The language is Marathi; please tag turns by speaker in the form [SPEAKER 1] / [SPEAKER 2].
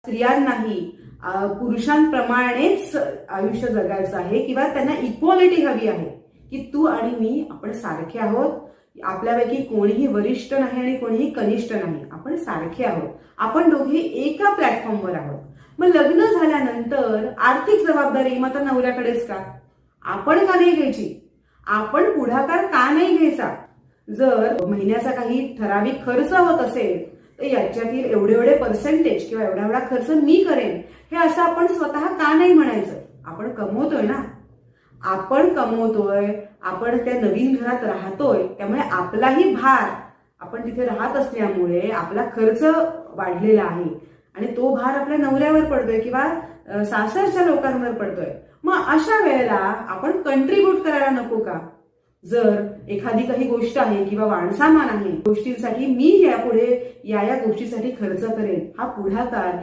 [SPEAKER 1] स्त्रियांनाही पुरुषांप्रमाणेच आयुष्य जगायचं आहे किंवा त्यांना इक्वॉलिटी हवी आहे की तू आणि मी आपण सारखे आहोत. आपल्यापैकी कोणीही वरिष्ठ नाही आणि कोणीही कनिष्ठ नाही. आपण सारखे आहोत. आपण दोघे एका प्लॅटफॉर्मवर आहोत. मग लग्न झाल्यानंतर आर्थिक जबाबदारी मग आता नवऱ्याकडेच का? आपण का नाही घ्यायची? आपण पुढाकार का नाही घ्यायचा? जर महिन्याचा काही ठराविक खर्च होत असेल तर याच्यातील एवढे एवढे पर्सेंटेज किंवा एवढा एवढा खर्च मी करेन हे असं आपण स्वतः का नाही म्हणायचं? आपण कमवतोय ना, आपण कमवतोय, आपण त्या नवीन घरात राहतोय, त्यामुळे आपलाही भार, आपण तिथे राहत असल्यामुळे आपला खर्च वाढलेला आहे आणि तो भार आपल्या नवऱ्यावर पडतोय किंवा सासरच्या लोकांवर पडतोय. मग अशा वेळेला आपण कंट्रीब्यूट करायला नको का? जर एखादी काही गोष्ट आहे किंवा वाणसामान आहे, गोष्टींसाठी मी यापुढे या गोष्टीसाठी खर्च करेन, हा पुढाकार